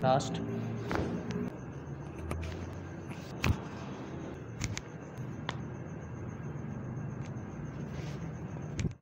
Last.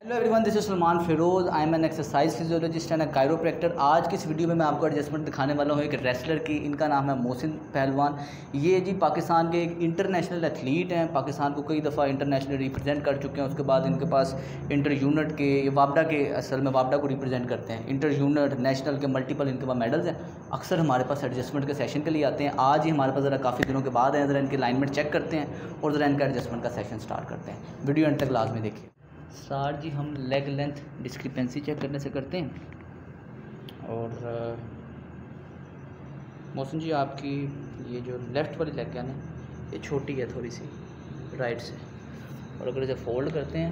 Hello everyone, this is Salman Firoz. I am an exercise physiologist and chiropractor. आज की इस video में मैं आपको एडजस्टमेंट दिखाने वाला हूँ एक रेसलर की। इनका नाम है मोहसिन पहलवान। ये जी पाकिस्तान के एक इंटरनेशनल एथलीट हैं। पाकिस्तान को कई दफ़ा इंटरनेशनल रिप्रेजेंट कर चुके हैं। उसके बाद इनके पास इंटर यूनिट के, वापडा के, असल में वापडा को रिप्रेजेंट करते हैं। इंटर यूनिट, नेशनल के मल्टीपल इनके पास मेडल्स हैं। अक्सर हमारे पास एडजस्टमेंट के सेशन के लिए आते हैं। आज ही हमारे पास ज़रा काफ़ी दिनों के बाद हैं। ज़रा इनके अलाइनमेंट चेक करते हैं और ज़रा इनका एडजस्टमेंट का सेशन स्टार्ट करते हैं। वीडियो एंड तक लाजमी देखिए। स्टार्ट जी हम लेग लेंथ डिस्क्रिपेंसी चेक करने से करते हैं। और मोहसिन जी, आपकी ये जो लेफ़्ट वाली लेग है ना, ये छोटी है थोड़ी सी राइट से, और अगर इसे फोल्ड करते हैं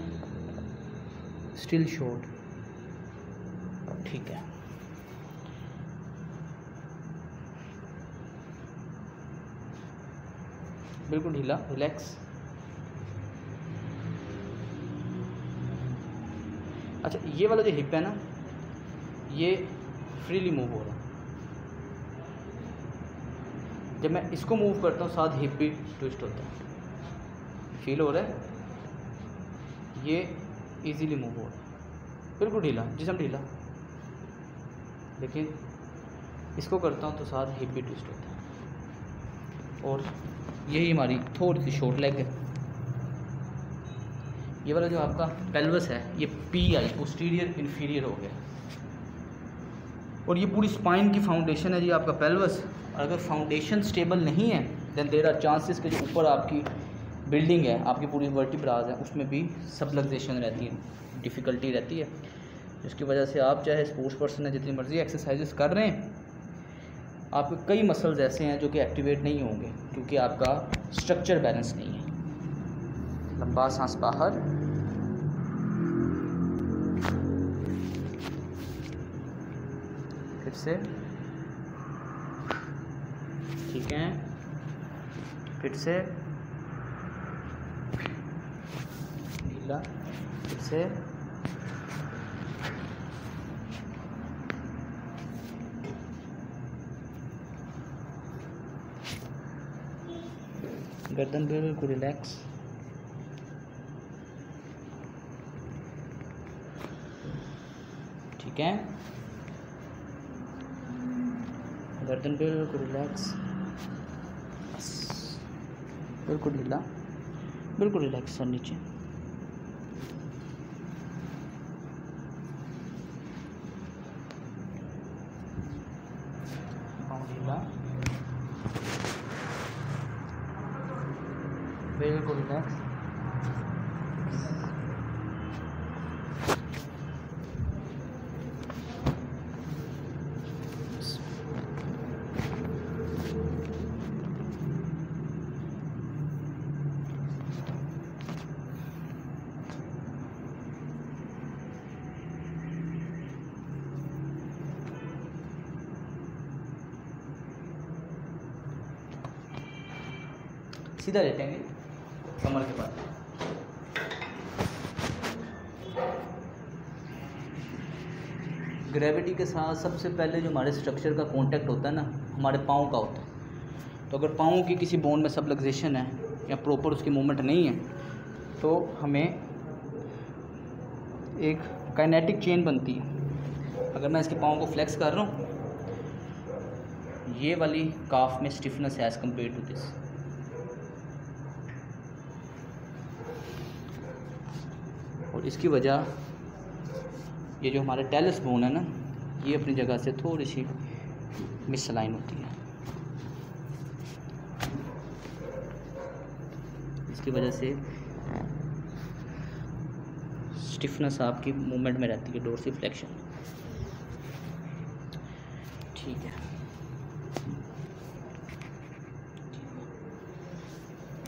स्टिल शॉर्ट, ठीक है। बिल्कुल ढीला, रिलैक्स। अच्छा, ये वाला जो हिप है ना, ये फ्रीली मूव हो रहा है। जब मैं इसको मूव करता हूँ साथ हिप भी ट्विस्ट होता है। फील हो रहा है? ये इजीली मूव हो रहा है, बिल्कुल ढीला, जिस्म ढीला। लेकिन इसको करता हूँ तो साथ हिप भी ट्विस्ट होता है। और यही हमारी थोड़ी सी शॉर्ट लेग है। ये वाला जो आपका पेल्विस है, ये PI पोस्टीरियर इन्फीरियर हो गया। और ये पूरी स्पाइन की फाउंडेशन है जी आपका पेल्विस। अगर फाउंडेशन स्टेबल नहीं है देन देयर आर चांसेस कि जो ऊपर आपकी बिल्डिंग है, आपकी पूरी वर्टिब्राज है, उसमें भी सबलक्सेशन रहती है, डिफ़िकल्टी रहती है। जिसकी वजह से आप चाहे स्पोर्ट्स पर्सन है, जितनी मर्ज़ी एक्सरसाइजेस कर रहे हैं, आपके कई मसल्स ऐसे हैं जो कि एक्टिवेट नहीं होंगे क्योंकि आपका स्ट्रक्चर बैलेंस नहीं है। लंबा सांस बाहर, फिर से, ठीक है, फिर से ढीला, फिर से, गर्दन बिल्कुल रिलैक्स, ठीक है, गर्दन बिल्कुल रिलैक्स, बिल्कुल ढीला, बिल्कुल रिलैक्स सर नीचे। ढीला, बिल्कुल रिलैक्स, सीधा लेटेंगे कमर के बाद। ग्रेविटी के साथ सबसे पहले जो हमारे स्ट्रक्चर का कांटेक्ट होता है ना, हमारे पाँव का होता है। तो अगर पाँव की किसी बोन में सबलक्सेशन है या प्रॉपर उसकी मूवमेंट नहीं है तो हमें एक काइनेटिक चेन बनती है। अगर मैं इसके पाँव को फ्लेक्स कर रहा हूँ, ये वाली काफ में स्टिफनेस है एज कम्पेयर टू दिस। और इसकी वजह ये जो हमारे टेलस बोन है ना, ये अपनी जगह से थोड़ी सी मिसलाइन होती है। इसकी वजह से स्टिफनेस आपकी मूवमेंट में रहती है, डोर्सिफ्लेक्शन। ठीक है,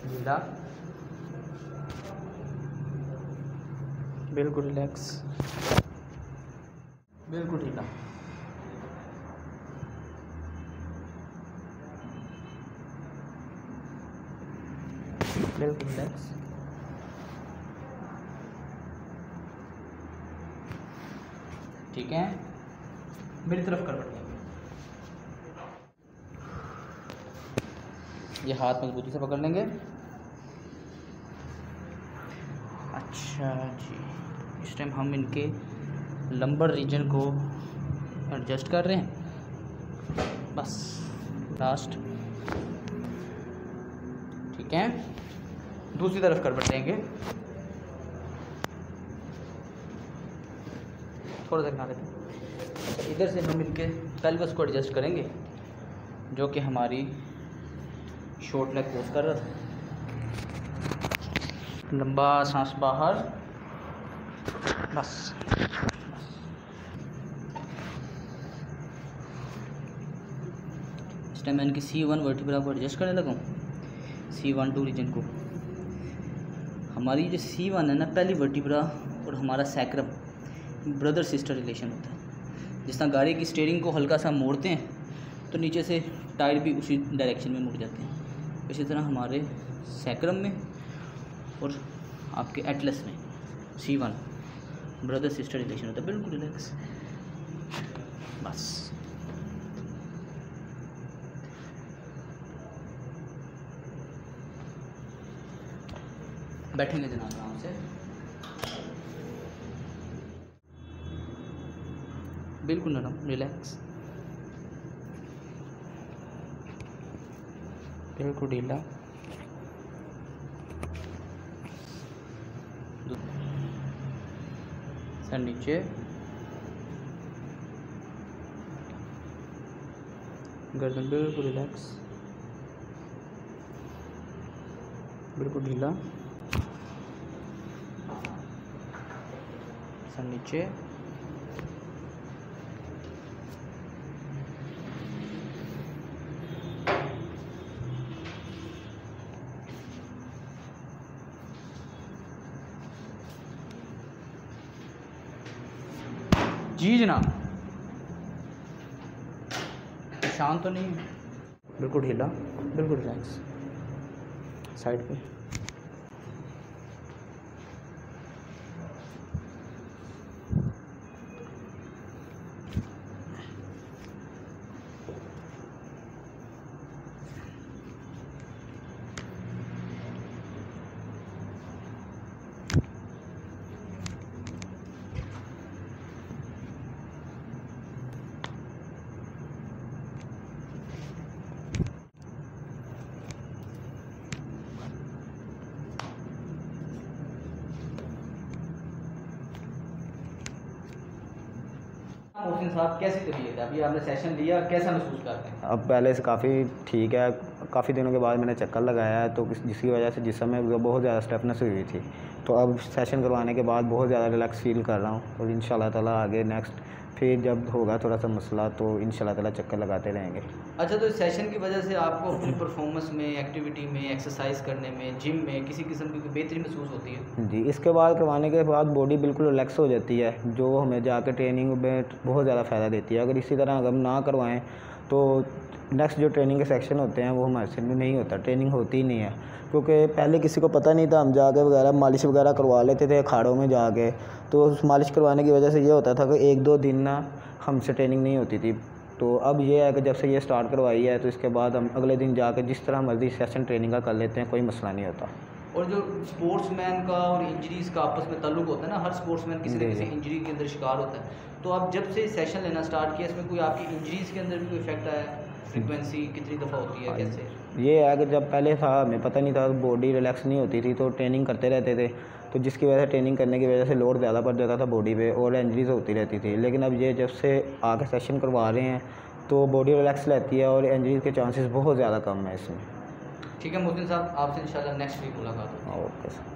ढीला, बिल्कुल रिलैक्स, बिल्कुल ढीला, बिल्कुल रिलैक्स, ठीक है। मेरी तरफ करवट लेंगे, ये हाथ मजबूती से पकड़ लेंगे। अच्छा जी, इस टाइम हम इनके लंबर रीजन को एडजस्ट कर रहे हैं, बस लास्ट। ठीक है, दूसरी तरफ कर बटेंगे, थोड़ा सा बना लेते हैं। इधर से हम इनके पेल्विस को एडजस्ट करेंगे, जो कि हमारी शॉर्ट लेग पोज कर रहा था। लंबा सांस बाहर, बस। इस टाइम मैं इनकी C1 वर्टिब्रा को एडजस्ट करने लगा हूँ, C1-2 रीजन को। हमारी जो C1 है ना, पहली वर्टिब्रा और हमारा सैक्रम ब्रदर सिस्टर रिलेशन होता है। जिस तरह गाड़ी की स्टीयरिंग को हल्का सा मोड़ते हैं तो नीचे से टायर भी उसी डायरेक्शन में मुड़ जाते हैं, इसी तरह हमारे सैक्रम में और आपके एटलस में C1 ब्रदर सिस्टर रिलेशन होता है। बिल्कुल रिलैक्स, बस। बैठेंगे जनाब आराम से, बिल्कुल नरम, रिलैक्स, बिल्कुल ढीला। सर नीचे, गर्दन बिल्कुल रिलैक्स, बिल्कुल ढीला। सर नीचे, जी जनाब। शांत तो नहीं है, बिल्कुल ढीला, बिल्कुल रिलैक्स, साइड पे। मोहसिन साहब, कैसी तबीयत है? अभी आपने सेशन लिया, कैसा महसूस करते हैं? अब पहले से काफ़ी ठीक है। काफ़ी दिनों के बाद मैंने चक्कर लगाया है, तो जिसकी वजह से जिस्म में बहुत ज़्यादा स्टेफनेस हुई थी। तो अब सेशन करवाने के बाद बहुत ज़्यादा रिलैक्स फील कर रहा हूँ, और इंशाल्लाह ताला आगे नेक्स्ट फिर जब होगा थोड़ा सा मसला तो इंशाल्लाह ताला चक्कर लगाते रहेंगे। अच्छा, तो इस सेशन की वजह से आपको अपनी परफॉर्मेंस में, एक्टिविटी में, एक्सरसाइज करने में, जिम में किसी किस्म की बेहतरी महसूस होती है? जी, इसके बाद करवाने के बाद बॉडी बिल्कुल रिलैक्स हो जाती है, जो हमें जाकर ट्रेनिंग में बहुत ज़्यादा फ़ायदा देती है। अगर इसी तरह हम ना करवाएं तो नेक्स्ट जो ट्रेनिंग के सेक्शन होते हैं वो हमारे से नहीं होता, ट्रेनिंग होती ही नहीं है। क्योंकि पहले किसी को पता नहीं था, हम जाके वगैरह मालिश वगैरह करवा लेते थे अखाड़ों में जाके, तो उस मालिश करवाने की वजह से ये होता था कि 1-2 दिन ना हमसे ट्रेनिंग नहीं होती थी। तो अब ये है कि जब से ये स्टार्ट करवाई है तो इसके बाद हम अगले दिन जाकर जिस तरह मर्जी सेशन ट्रेनिंग का कर लेते हैं, कोई मसला नहीं होता। और जो स्पोर्ट्समैन का और इंजरीज़ का आपस में ताल्लुक होता है ना, हर स्पोर्ट्समैन किसी न किसी इंजरी के अंदर शिकार होता है। तो आप जब से सेशन लेना स्टार्ट किया, इसमें कोई आपकी इंजरीज़ के अंदर भी कोई इफेक्ट आया? फ्रीक्वेंसी कितनी दफ़ा होती है, कैसे? ये है कि जब पहले था हमें पता नहीं था, बॉडी रिलैक्स नहीं होती थी, तो ट्रेनिंग करते रहते थे, तो जिसकी वजह से ट्रेनिंग करने की वजह से लोड ज़्यादा पड़ जाता था बॉडी पे और इंजरीज होती रहती थी। लेकिन अब ये जब से आके सेशन करवा रहे हैं तो बॉडी रिलैक्स रहती है और इंजरीज के चांसेस बहुत ज़्यादा कम है इसमें। ठीक है मोहसिन साहब, आपसे इंशाल्लाह नेक्स्ट वीक मुलाकात होगी। ओके।